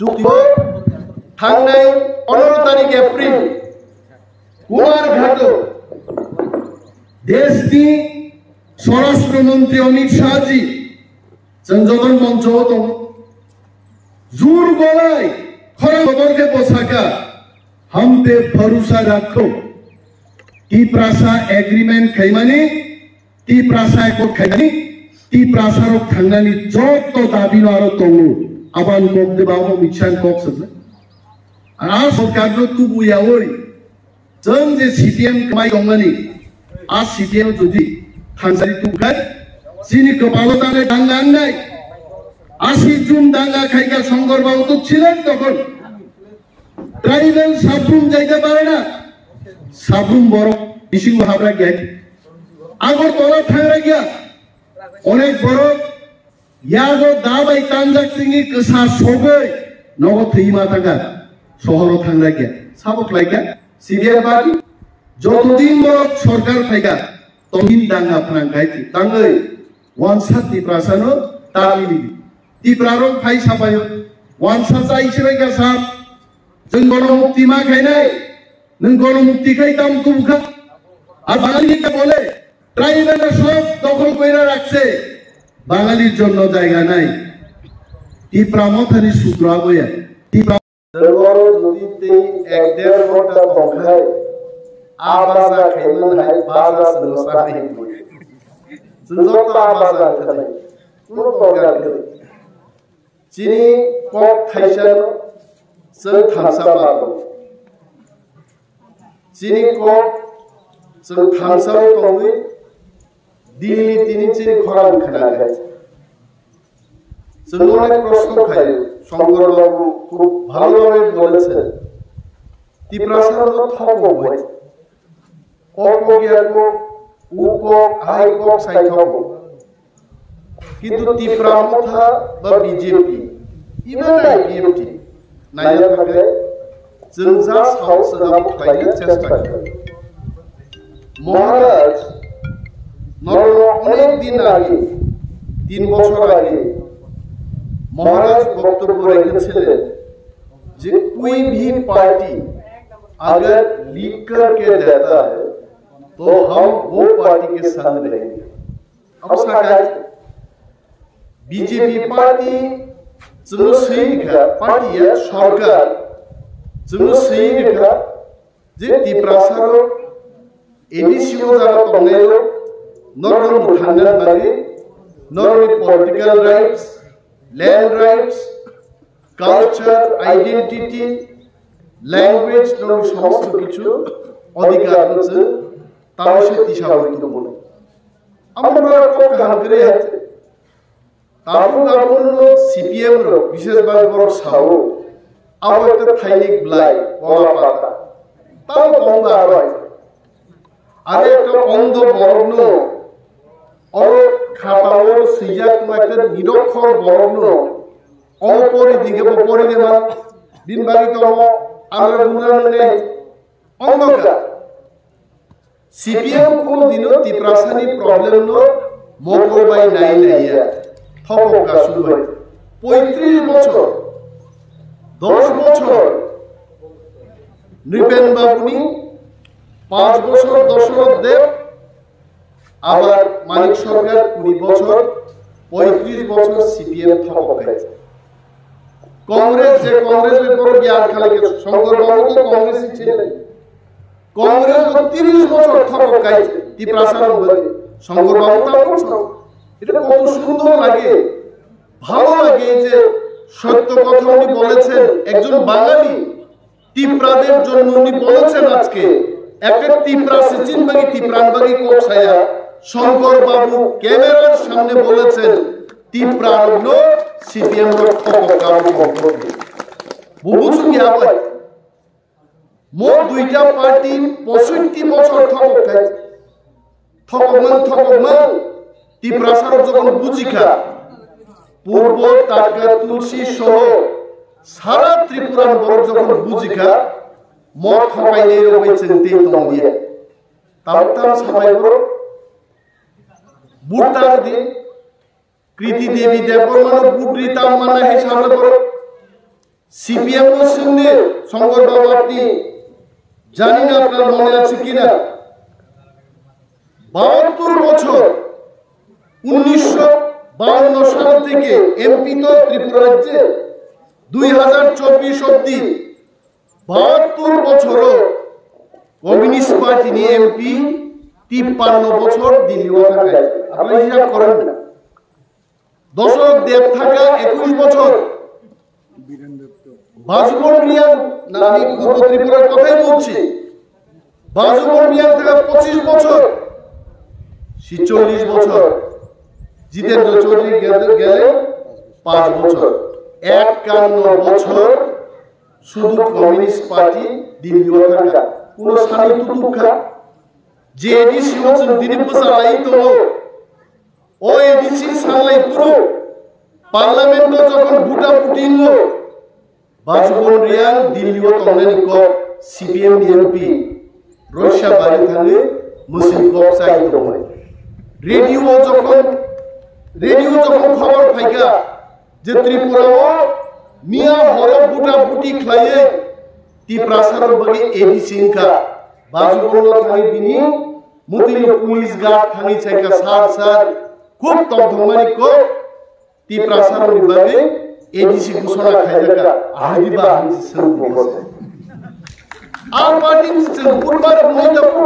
चुक्ति थांनाय 15 तारिख एप्रिल कुमारघाट देशनि स्वराष्ट्र मंत्री अमित शाह जी संजोधन मंच दं जोर गलाय खरा खबर के पोसाका हम पे भरोसा रखो ती प्रासा एग्रीमेंट खाइमानी ती प्रासा को खाइमानी ती प्रासा रो थांनानि जत दाबि आरो दङो आबान कोक देबाबो मिसान कोक सजो आ सरकार नो तु बुयावै जों जे सीपीएम कमाय दंमानि आ सीपीएम जुदि थांजारि तुखाय जिनि कपालो दाने दांगांनाय 80 जून दांगा खाइगा शंकर बाबू तो छिलेन तখন ट्राइबल साबरुम जायगा पारे ना साबरुम बড় मिसिं हाबरा गया आगर तला थांग्रा गया अनेक बড় यागो दाबाय तांजाक तिंगि गोसा सबै नगो थैमा थांगा शहराव थांग्रा गया साबक लायगा सीबीआई बादि जतदिन बড় सरकार फायगा तदिन दांगा फांगाय तांगै वानसा तिप्रासानो तालिनि तिप्रारं फाइ साबायो वानसा जाइसेबाय गासा जों गणमुक्ति मा खाइनाय नों गणमुक्ति खाइ दाम तुमखा আর বাঙালিকে বলে ট্রাইবেল সব দখল কইরা রাখছে বাঙালির জন্য জায়গা নাই টিপ্রা মথারি সূত্র আবয়া টিপ্রা দরবারো যদি তেই 1.5 ঘন্টা দখায় আবাজা খাইমান হাই বাজা সলসা নাই সুন্দরতা আবাজা খাই পুরো প্রোগ্রাম করে চিনি কক খাইছেন जों थांसा बागौ चिनि কক जों थांसाव दङै दिल्ली तिनि चिनि खरान खोनाखै जों অনেক প্রশ্ন খাই শঙ্কর বাবু খুব ভালোভাবে বলেছেন তিপ্রাসার থক হয় কক গিয়াকো উকক আইকক সাইথক কিন্তু তিপ্রা মথা বা বিজেপি ইভেন আইপিএফটি नाया थाखाय जों जा साहस खालामनो चेष्टा खालामो महाराज अनेक दिन आगे 3 বছর आगे महाराज वक्तव्य रखेছিলেন যে कोई भी पार्टी अगर लीक करके देता है तो हम वो पार्टी के संग रहेंगे अब सरकार बीजेपी पार्टी जोंनो सैनिका पार्टिया सरकार जोंनो सैनिका जे तिप्रासारो एडिसिओ जाना दंनायलो नरम थांगोन बागै नरम political rights land rights culture identity language नरम समस्त किछु अधिकार जों तामसे दिशाबोध बले আমরা খুব গান করে আছে ताबुन सीपीएम रो विशेष भाग बर सावो आवत थाइनिक ब्लाई बला पाता ताव गंगा आरो आरे একটা অন্ধ বর্ণ और খাতাওর সিজাক একটা নিরক্ষর বর্ণ অপরিদিকে পরিদেমান দিনবারিতম আমরা গুণানে অন্ধকার सीपीएम কোনদিনও তিপ্রাসানি প্রবলেম নো মোকলবাই নাই নাইয়া थपका शुरू হয় 35 বছর 10 বছর নৃপেন বাবুনি 5 বছর দশরথ দেব আবার মানিক সরকার 20 বছর 35 বছর সিপিএম থপকাইছে কংগ্রেস যে কংগ্রেসের পর জ্ঞান খালাকে শঙ্কর বাবু তো কংগ্রেসই ছিলেন কংগ্রেস 30 বছর থপকাইছে তিপ্রাসার বলে শঙ্কর বাবু তা এটা কত সুন্দর লাগে ভালো লাগে যে সত্য কথা উনি বলেছেন একজন বাঙালি তিপ্রাদের জন্য উনি বলেছেন আজকে একটা তিপ্রা সিচিনবাগি তিপ্রানবাগি কোকসায়া শঙ্কর বাবু ক্যামেরার সামনে বলেছেন তিপ্রান্ন সিপিএম র ঠককাম করবে বুঝুন কি আবার মোট দুইটা পার্টি 65 বছর ঠককায় ঠকমান তিপ্রাসার যখন বুঝিখা পূর্ব টাকা তুলসী সহ সারা ত্রিপুরার বড় যখন বুঝিখা মত ঠকাইলে রয়েছেন তেই তম দিয়ে তাম সবাই বড় বুটার দি কৃতি দেবী দেবমান বুডরি তাম মানা হে সামনে বড় সিপিএম সঙ্গে শঙ্কর বাবু আপনি জানি না আপনার মনে আছে কিনা 72 বছর 1952 সাল থেকে এমপি তো ত্রিপুরা রাজ্যে 2024 অব্দি 72 বছরও কমিউনিস্ট পার্টি নিয়ে এমপি 53 বছর দিল্লিও থাকা আপনি হিসাব করেন না দশরথ দেব থাকা 21 বছর বাজুবন রিয়াং না আমি পূর্ব ত্রিপুরার কথাই বলছি বাজুবন রিয়াং থাকা 25 বছর 46 বছর জিতেন্দ্র চৌধুরী গেলে 5 বছর 51 বছর শুধু কমিউনিস্ট পার্টি দিল্লিও থাকা কোন স্থানীয় তুতুক্ষা যে এডিসি হচ্ছেন দিলীপ বসালাই তো ও এডিসি সালাই পুরো পার্লামেন্ট যখন বুটা পুটিং বাজবন রিয়াং দিল্লিও তংনানি ক সিপিএম এমপি রশিয়া বাড়ি থাকে মুসলিম কক চাই রেডিও যখন খবর পাইকা যে ত্রিপুরাও মিয়া হর বুটা বুটি খাইয়ে তি প্রাসারণ বগে এডিসি ইনকা বাজবন থাই বিনি মুতিনি পুলিশ গার্ড থাই চাইকা সার খুব তংধমানি ক তি প্রাসারণ বিভাগে এডিসি ঘোষণা খাইজাকা আহাদিবা হানসি সঙ্গ বসে আম পার্টি বুধবার মহিলাপু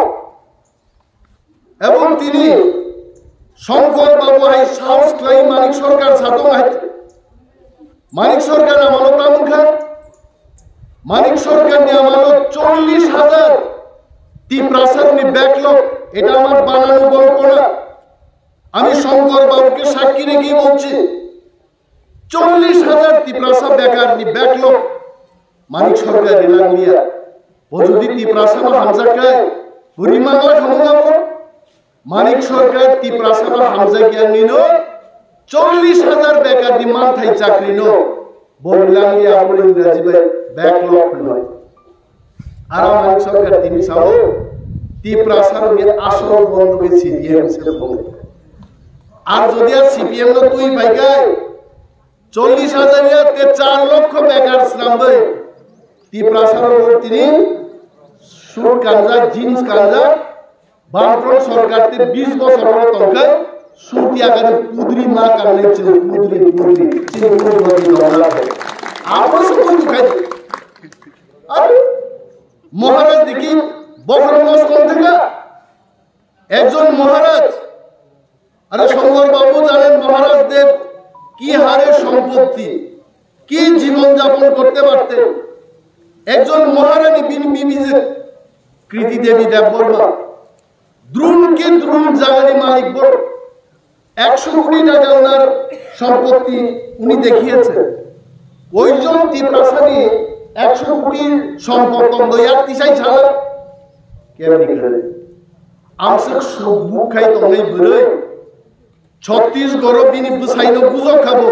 এবং তিনি শঙ্কর বাবু হাই সাহস ক্লাই মানিক সরকার ছাতং হাই মানিক সরকার আমালো প্রামুন খান মানিক সরকার নিয়ে আমালো 40,000 তি প্রাসারণী ব্যাকলগ এটা আমার বানানো গল্প না আমি শঙ্কর বাবুকে সাক্ষী রেখে বলছি 40,000 তিপ্রাসা বেকার নি ব্যাকলগ মানিক সরকার রিলাঙ্গিয়া ও যদি তিপ্রাসা মা হামজাকায় পরিমাণলা খামুগাবো মানিক সরকার তিপ্রাসা মা হামজাকিয়া নিনো 40,000 বেকার নি মান থাই চাকরি নো বলিলাঙ্গিয়া বলে ইংরেজি ভাই ব্যাকলগ নয় আর মানিক সরকার তিনি সাও তিপ্রাসার নিয়ে আসল বন্ধ করে সিপিএম ছেড়ে বলে আর যদি আর সিপিএম না তুই ভাইগায় 40,000 তে 4 লক্ষ বেকার শ্রম দেয় তি প্রাসারণ তিনি সুর কাঞ্জা জিন্স কাঞ্জা বামফ্রন্ট সরকার তে 20 বছর তঙ্কায় সুতি আকারে পুদরি মা কারণে ছিল পুদরি চিনি পুদরি দলা আপস কোন খাই আর মহারাজ দেখি বখরমস কোন থেকে একজন মহারাজ আরে শঙ্কর বাবু জানেন মহারাজ দেব কি হারে সম্পত্তি কি জীবন যাপন করতে পারতেন একজন মহারানী বিবিজে কৃতি দেবী দেববর্মা দ্রুণকে দ্রুণ জাগানি মালিক বড় 100 কোটি টাকা ওনার সম্পত্তি উনি দেখিয়েছেন ওইজন তিপ্রাসানি 100 কোটি সম্পদ দয়ার তিসাই ছাড়া কেমনি করে আমসক সবু খাই তঙ্গাই বলে 36 গরব দিন বসাইনো বুঝো খাবো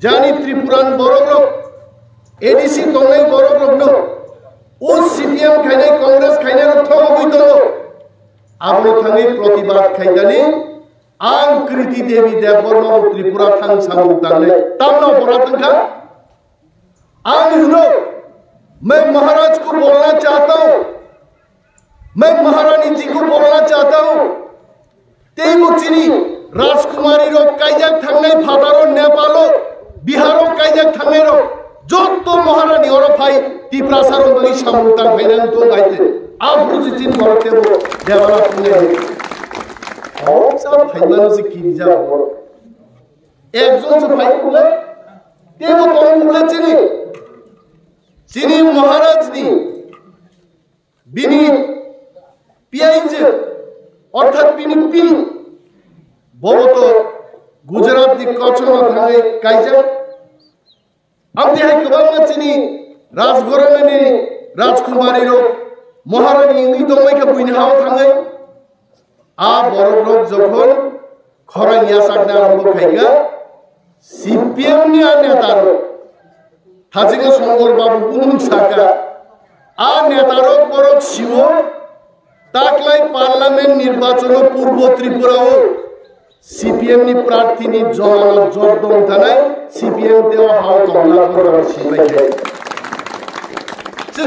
জানি ত্রিপুরান বড় গ্রহ এডিসি তঙ্গাই বড় গ্রহ ন ও সিপিএম খাইনাই কংগ্রেস খাইনাই রথম হইতো আপনি থাঙ্গি প্রতিবাদ খাইতানি आम कृति देवी देवबर्मा त्रिपुरा थांग सामुताने तामना परातंखा आम हिनो मैं महाराज को बोलना चाहता हूं मैं महारानी जी को बोलना चाहता हूं तेमुचिनी राजकुमारी रो काइजाक थांगने फादारो नेपालो बिहारो काइजाक थांगने रो जो तो महारानी और भाई तिप्रासारो बगी सामुता फाइनान तो गाइते आप रुजिचिन करते हो देवाला तुमने सब फाइनान से की जा एक जोन से भाई बोले तेमो कौन बोले चिनी महाराज नी बिनी पियाइज অর্থাৎ বিনি পিল বড় তো গুজরাট দি কচমা থাকে কাইজা আপনি হাই কবাল চিনি রাজগরমনি রাজকুমারী রো মহারানী ইংলি তো মাইকে বুইনহাও থাকে আ বড় লোক যখন খরাইয়া সাগনা আরম্ভ খাইগা সিপিএম নি নেতার হাজিগা শঙ্কর বাবু পুনুম সাকা আ নেতার বড় শিব তাকলাই পার্লামেন্ট নির্বাচন পূর্ব ত্রিপুরাও সিপিএম নি প্রার্থী নি জমানত জর্দম থানায় সিপিএম দেওয়া হাও তমলা করার সিপাই যায়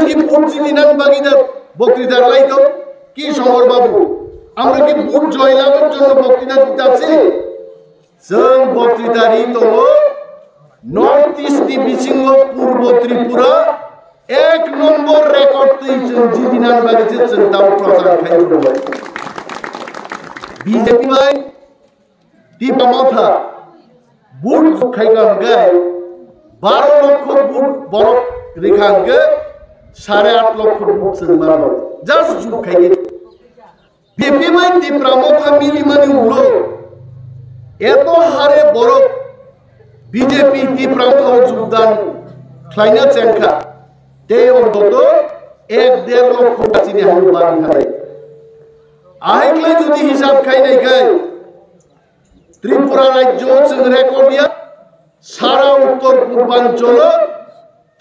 কি পুঁজি নাম বাগিদা বক্তৃতা লাইতো কি শঙ্কর বাবু আমরা কি ভোট জয়লাভের জন্য বক্তৃতা দিতে আছি जों बक्तृतारि दङ नर्थ इस्ट बिसिङ पूर्व त्रिपुरा एक नम्बर रेकर्ड जों जिदिनान बागैसो जों दाउ प्रचार खालामबाय बीजेपी माय दिपामथा बुट खायगांगाय 12 लक्ष बुट बरफ रेखांगे 8.5 लक्ष बुट जों मानो जास्ट जुट खायगे बीजेपी माय दिपामथा मिलिमानि उलो এত হারে বড় বিজেপি তীব্রতাও যোগদান খাইনা চেঙ্কা তে অন্তত 1.5 লক্ষ চিনি হারু বান খাই আইকলে যদি হিসাব খাই নাই খাই ত্রিপুরা রাজ্য जों রেকর্ডিয়া সারা উত্তর পূর্বাঞ্চল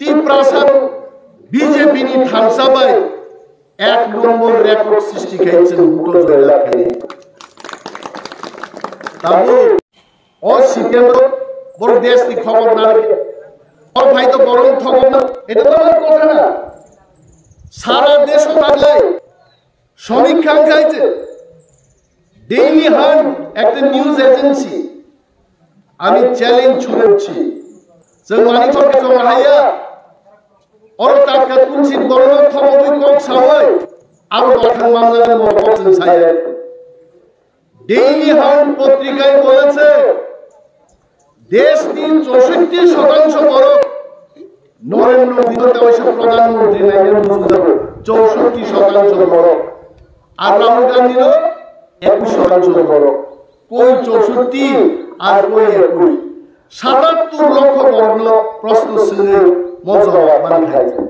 তীব্রাসান বিজেপি নি থানসাবাই 1 নম্বর রেকর্ড সৃষ্টি খাইছেন উত্তর জয়লা খাই তাবো ও সিপিএম বড় দেশ কি খবর না ও ভাই তো বড় খবর না এটা তো আমার কথা না সারা দেশ লাগলে সমীক্ষা গাইছে ডেইলি হান্ট একটা নিউজ এজেন্সি আমি চ্যালেঞ্জ ছুড়েছি जों मानि सरकार जमाहाया और ताका तुलसी बरन थमबै कक सावै आरो बाथां मानलाने मरबजों साया ডেইলি হান্ট পত্রিকায় বলেছে দেশ 64% বরফ নরেন্দ্র মোদী দেশের প্রধানমন্ত্রী নরেন্দ্র মোদী 64% বরফ আর রাহুল গান্ধী 21% বরফ কই 64 আর কই 21 77 লক্ষ বর্ণ প্রশ্ন শুনে মজা মান খাইছে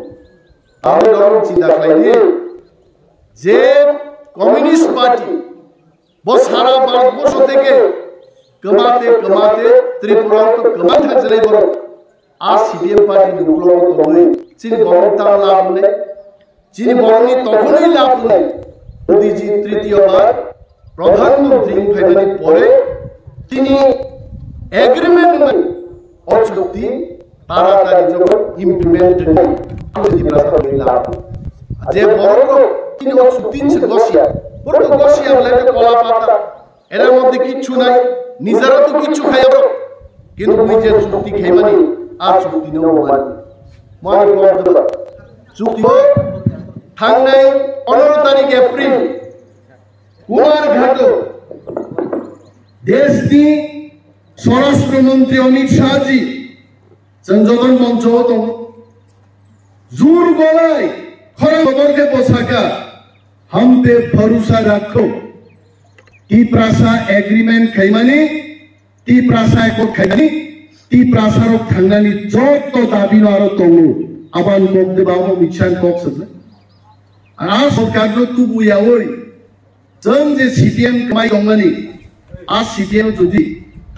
আমি ধরুন চিন্তা খাইনি যে কমিউনিস্ট পার্টি वो सारा भारतवर्ष থেকে কমাতে কমাতে ত্রিপুরা তো কমাতে চলে গেল আর সিপিএম পার্টি নুকলো তো হই চিনি বড়তা লাভ নেই চিনি বড়নি তখনই লাভ নেই মোদিজি তৃতীয়বার প্রধানমন্ত্রী হইবার পরে তিনি এগ্রিমেন্ট মানে অচুক্তি তাড়াতাড়ি যখন ইমপ্লিমেন্ট নেই মোদি প্রস্তাব লাভ যে বড় তিনি অচুক্তি গসিয়া বড় গসিয়া বলে কলা পাতা এর মধ্যে কিছু নাই নিজেরা তো কিছু খাইবো কিন্তু ওই যে চুক্তি খাইমানি আর চুক্তি নেও মানে বন্ধ চুক্তি থাংনাই 15 তারিখ এপ্রিল কুমারঘাট দেশটি স্বরাষ্ট্রমন্ত্রী অমিত শাহজি সংযোজন মঞ্চ তো জোর গলায় খবরকে পোশাকা हम पे भरोसा रखो ती प्रासा एग्रीमेंट खाइमानी ती प्रासा को खाइमानी ती प्रासा रो थांगानी जत तो दाबी नारो तंगु आबान कोक दे बाबो मिछान कोक सदले आ सरकार रो तु बुया ओइ जों जे सीपीएम कमाइ दंगानी आ सीपीएम जुदि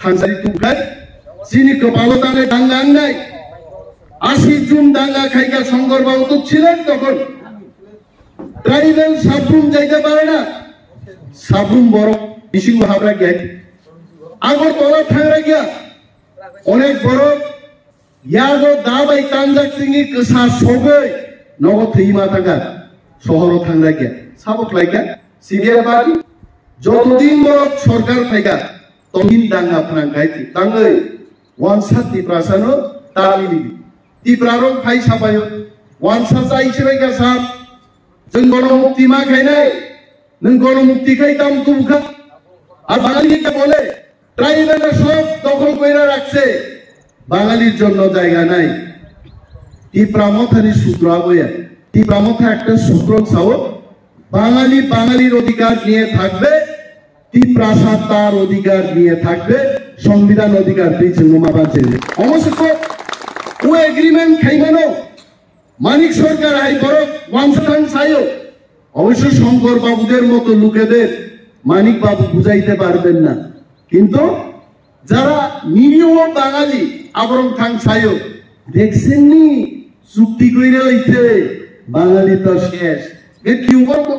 थांसारि तुखाय जिनि कपालो दाने दांगा आंनाय 80 जून दांगा खाइगा शंकर बाबू तो छिलेन तखन ट्राइबल साबरुम जाइते पारे ना साबरुम बड़ बिसिं हाबरा गया आगर तला थांगरा गया अनेक बड़ यागो दाबाय तांजाक सिंगी कसा सगै नगो थैमा थांगा शहर थांगरा गया साबक लाइका सीपीएम पार्टी যতদিন বড় সরকার ফাইগা ততদিন দাঙ্গা ফাঙ্গাইতি তাঙ্গै ওয়ানসা তিপ্রাসানো তালিবি তিপ্রারং ফাই সাবাयो ওয়ানসা जाइसेबायगा साब जों गणमुक्ति मा खाइनाय नों गणमुक्ति खाइ दाम तुमखा আর বাঙালিকে বলে ট্রাইবেলরা সব দখল কইরা রাখছে বাঙালির জন্য জায়গা নাই তিপ্রামথানি সূত্র আগয়া তিপ্রামথা একটা সূত্র ছাও বাঙালি বাঙালির অধিকার নিয়ে থাকবে তিপ্রাসা তার অধিকার নিয়ে থাকবে সংবিধান অধিকার দিয়েছে মাবাজে অবশ্য ও এগ্রিমেন্ট খাইমানো মানিক সরকার আই বড় ওয়ানসান সাইও অবশ্য শঙ্কর বাবুদের মতো লোকেদের মানিক বাবু বুঝাইতে পারবেন না কিন্তু যারা নিরীহ বাঙালি আবরং থাং সাইও দেখছেন নি চুক্তি কইরা লইছে বাঙালি তো শেষ এ কি বলবো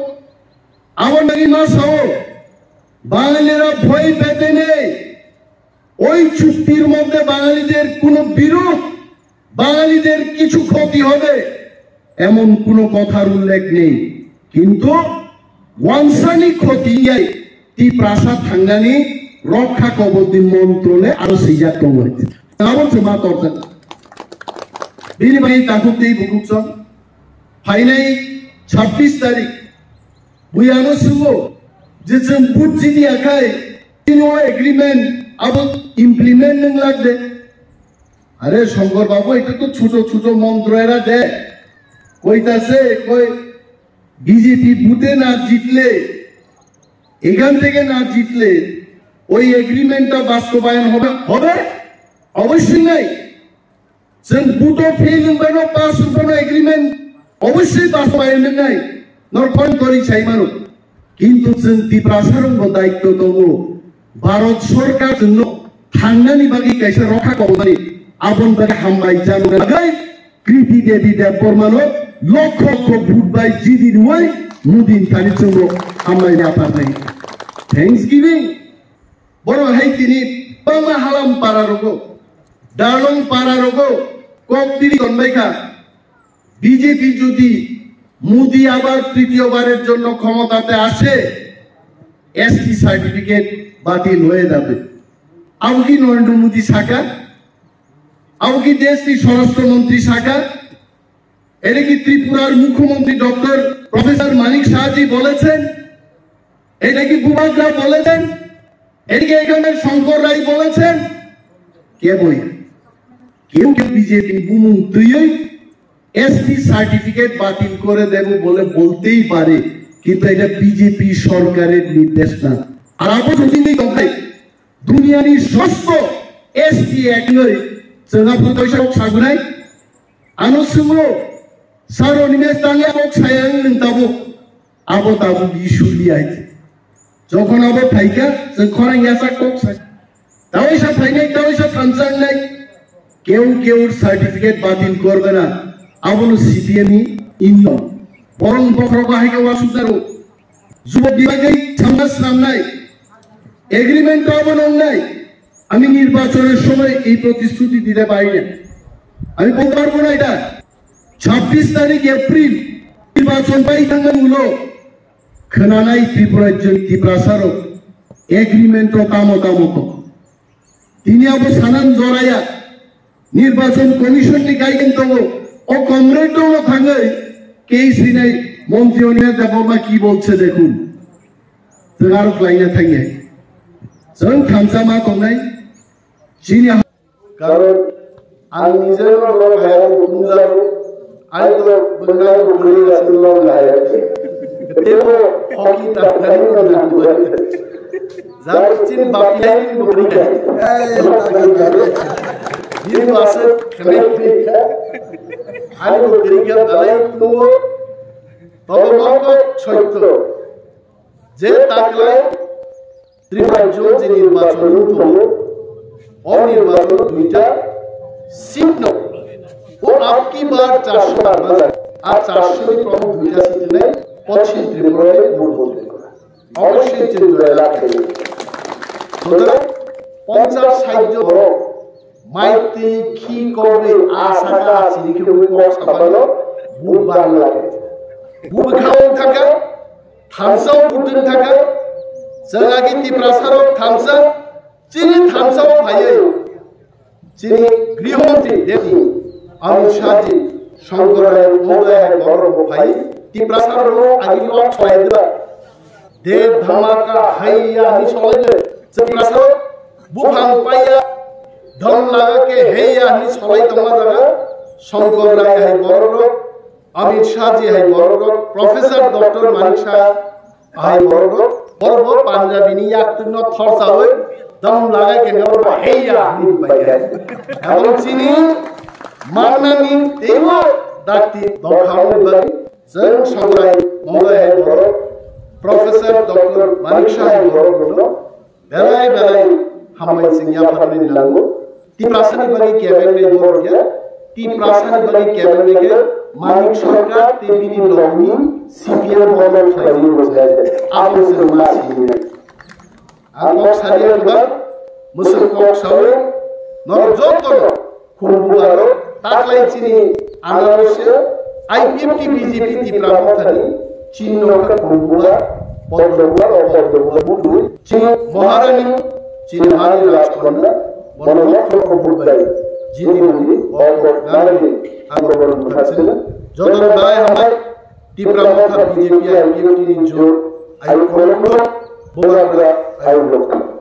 আমার নাকি মাস হও বাঙালিরা ভয় পেতে নেই। ওই চুক্তির মধ্যে বাঙালিদের কোনো বিরোধ, বাঙালিদের কিছু ক্ষতি হবে এমন কোনো কথার উল্লেখ নেই। কিন্তু ওয়ানসানি ক্ষতি তি প্রাসাদ থাঙ্গানি রক্ষা কবরদিন মন্ত্রলে আরো সিজা কম হয়েছে তারপর মা তরকার বিনি ভাই তাকুতেই বুকুছ ফাইনাই 26 তারিখ বুয়ানো সুবো যে जों बुद्धि आखाय नो एग्रीमेंट अब इमप्लीमेंट नों लागदे अरे शंकर बाबू এটা তো ছোট ছোট মন্ত্র এরা দে কইতাছে কই বিজেপি বুতে না জিতলে এখান থেকে না জিতলে ওই এগ্রিমেন্টটা বাস্তবায়ন হবে হবে অবশ্যই নাই जों বুটো ফেল হবেনো পাস হবেনো এগ্রিমেন্ট অবশ্যই বাস্তবায়ন নাই নরপন করি চাই মানুষ কিন্তু जों ত্রিপ্রাসারঙ্গ দায়িত্ব দেবো ভারত সরকার জন্য থাঙ্গানি বাকি কাইসে রক্ষা করবানি আপন বাকি হামবাই জানো লাগাই কৃতি দেবী দেব বর্মানো লক্ষ লক্ষ ভোট বাই জিদি দুই মুদিন খালি জন্য হামবাই না পারবে থ্যাঙ্কস গিভিং বড় হাই তিনি বাংলা হালাম পারারগো ডালং পারারগো ককদিরি গনবাইকা বিজেপি যদি মোদি আবার তৃতীয়বারের জন্য ক্ষমতাতে আসে এসটি সার্টিফিকেট বাতিল হয়ে যাবে আউকি নরেন্দ্র মোদি সরকার আউকি দেশটি স্বরাষ্ট্রমন্ত্রী সরকার এটা কি ত্রিপুরার মুখ্যমন্ত্রী ডক্টর প্রফেসর মানিক শাহজি বলেছেন এটা কি বুবাগরা বলেছেন এটা কি এখানে শঙ্কর রায় বলেছেন কে বই কেউ কেউ বিজেপি বুমুন্ত্রী এসটি সার্টিফিকেট বাতিল করে দেব বলে বলতেই পারে কিন্তু এটা বিজেপি সরকারের নির্দেশ না আর আপনি যদি দেখাই দুনিয়ার ষষ্ঠ এসটি অ্যাক্ট নয় जोंहाबो पैसा सागुनाय आनो सुमो सारो निमेस तांगे आबो सायां नंताबो आबो ताबो बिसुलि आइते যখন আবো ফাইকা जों खरां यासा কক साय दावैसा फाइनाय दावैसा फानसांनाय কেউ কেউ সার্টিফিকেট বাতিল করবে না আবনো সিপিএমই ইন্ন বরং বক্র বাহিকা ওয়াসুদারো যুব বিভাগের সমাজ নামনাই এগ্রিমেন্ট আবনো নাই আমি নির্বাচনের সময় এই প্রতিশ্রুতি দিতে পারি না আমি বলতে পারবো না এটা 26 তারিখ এপ্রিল নির্বাচন পাই থাঙ্গানুলো খনানাই ত্রিপুরার ত্রিপ্রাসারক এগ্রিমেন্ট কামতামত তিনি আবো সানান জরায়া নির্বাচন কমিশনটি গাইডেন দেব ও কমরেডও থাঙ্গাই কেসি নাই মন্ত্রী অনিয়া দেবমা কি বলছে দেখুন আরো লাইনে থাঙ্গে जों थामसामा दंनाय जिनि कारण आं निजेनो लं हाया बुंजारो आं तो बंगाल बुंगि गासिनो लं हाया तेबो हकी ताखानि नांगौ जारचिन बापिलाइन बुंगि ये मासे कनेक्ट आं बुंगि गा दालाय तो तबको सत्य जे ताकलाय ত্রিরাজ্য যে নির্বাচন হতো অনির্বাচন দুইটা সিট ও আপকি বার 400 বাজার আর 400 এর প্রমুখ দুইটা সিট নেই পশ্চিম ত্রিপুরায় ভোট বলতে অবশ্যই চেঞ্জ লাগবে সুতরাং 50-60 বড় মাইতে কি করবে আশাটা আছে কি কই কষ্ট সাবানো ভোট বাংলা লাগে ভোট খাও থাকা থামসাও ভোটন থাকা जोंहागी ত্রিপ্রাসারক थामसा चिनि थामसाव फायै चिनि गृहमंत्री देवी अमित शाहजी शंकर महोदय गौरव फायै ত্রিপ্রাসারক आगिलो छलायदो दे धमाका हैया नि छलायदो ত্রিপ্রাসারক बुफां पाया धन लागा के हैया नि छलायदोमा जागा शंकर राय है गौरव अमित शाहजी है गौरव प्रोफेसर डॉक्टर मानिक शाह है गौरव बरबो पांजाबीनि याक्तनो थरसावै दम लागाय के नबर हेया नि बायगा एवं चिनि माननानि तेबो दाक्ति दखाव बाय जों संग्राय महोदय बर प्रोफेसर डॉक्टर मानिक शाह बर बेलाय बेलाय हामबाय सिंया फारनि नांगौ ত্রিপ্রাসানি बागै कैबिनेट बर गया ত্রিপ্রাসানি बागै कैबिनेट के मानिक सरकार तेबिनि लवनि सीपीएम भवन खायनि बजाय आपसे मासी ang kok salia ba musul kok sawe nor joto khubugaro taklai chini anarosya IPFT BJP tipramo thani chinno ka khubuga poddobuga opoddobuga budu chin maharani chin hani rajkonna bonolok khubugai jini muni opod nalani angobon khatsila jodon dai hamai tipramo tha BJP IPFT ni jor ayu kolombo boga ayu lokta